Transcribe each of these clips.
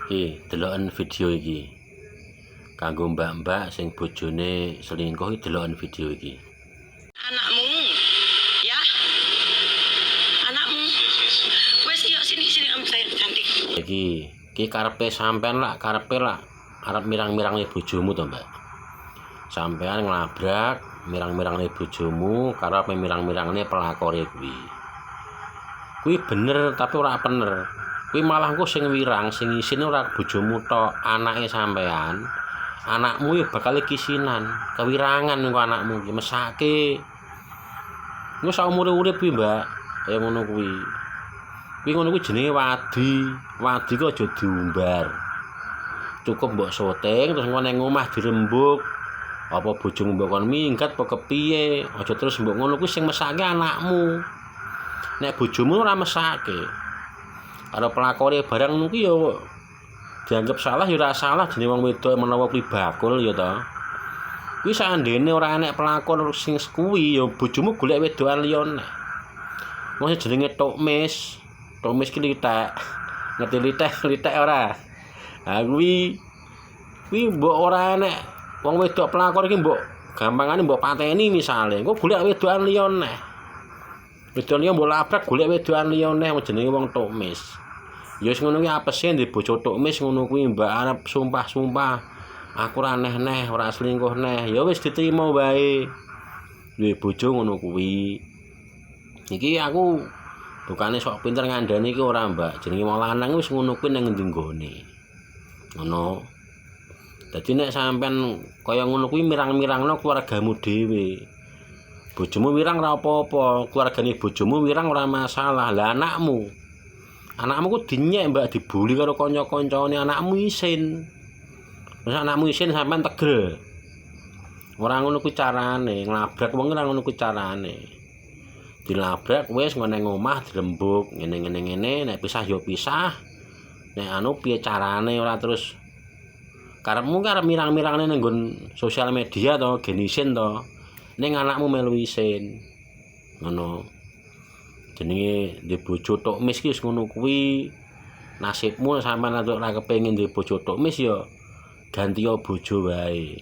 Deloken video iki. Kanggo mbak-mbak sing bojone selingkuh deloken video iki. Anakmu, ya. Anakmu. Wes yuk sini kamu sayang cantik. Iki karepe sampean lah, karepe lah arep mirang-mirangne bojomu to, Mbak. Sampean nglabrak mirang-mirangne bojomu karo mirang-mirangne pelakore kuwi. Kuwi bener tapi ora bener. Kuwi malah engko sing wirang, sing isin ora bojomu tok, anake sampean. Anakmu ya bakal kisinan, kewirangan engko anakmu iki mesake. Engko saumure urip kuwi, Mbak. Kaya ngono kuwi. Kuwi ngono kuwi jenenge wadi. Wadi ku aja diumbar. Cukup mbok syuting terus engko nang omah dirembug. Apa bojomu mbok kon minggat apa kepiye? Aja terus mbok ngono kuwi sing mesake anakmu. Nek bojomu ora mesake. Karo pelakore barang ngono kuwi ya dianggap salah ya ora salah jenenge wong wedok menawa kuwi bakul ya to. Kuwi sakandene ora enek pelakon sing kuwi ya bojomu golek wedokan liya neh. Wong jenenge Tokmis. Tokmis ki litek. Ngerti litek ora? Ha kuwi mbok ora enek wong wedok pelakon iki mbok gampangane mbok pateni misale. Engko golek wedokan liya neh. Wedokan liya mbok labrak golek wedokan liya neh jenenge wong Tokmis. Ya wis ngono kuwi apese ndek bojo Tokmis ngono kuwi mbak arep sumpah-sumpah aku ora neh ora selingkuh neh. Ya wis diterima wae. Duwe bojo ngono kuwi. Iki aku bukane sok pinter ngandani iki ora, Mbak. Jenenge wong lanang wis ngono kuwi nang endi nggone. Ngono. Dadi nek sampean kaya ngono kuwi mirang-mirangno keluargamu dhewe. Bojomu wirang ora apa-apa, keluargane bojomu wirang ora masalah. Lah anakmu ku dinyek, Mbak, dibuli karo kanca-kancane anakmu isin. Terus anakmu isin sampean tegel. Ora ngono kuwi carane, nglabrak wong ora ngono kuwi carane. Dilabrak wis ngene omah dirembug ngene nek pisah ya pisah. Nek anu piye carane ora terus karepmu arep mirang-mirangne ning nggon sosial media to, gen isin to. Ning anakmu melu isin. Ngono. Jenenge ndek bojo Tokmis ki wis ngono kuwi. Nasibmu sampean ora kepengin ndek bojo Tokmis ya ganti bojo wae.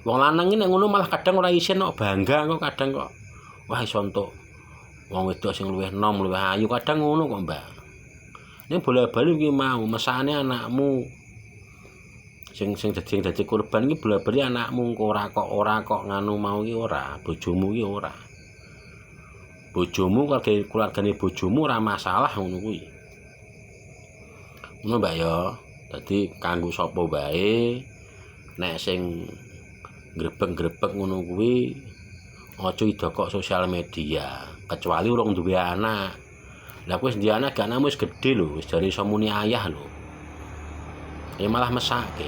Wong lanang iki nek ngono malah kadang ora isin kok bangga kok kadang kok. Wah iso entuk wong wedok sing luwih enom, luwih ayu kadang ngono kok, Mbak. Ning bola-bali iki mau mesane anakmu. Sing dadi korban iki bola-bali anakmu ora kok nganu mau iki ora, bojomu iki ora. Bojomu keluargane bojomu ora masalah ngono kuwi. Ngono, Mbak ya. Dadi kanggo sapa wae nek sing grebeg-grebeg ngono kuwi aja idokok sosial media, kecuali urung duwe anak. Lah kowe wis duwe anak, anakmu wis gedhe lho, wis jare iso muni ayah lho. Ya malah mesake.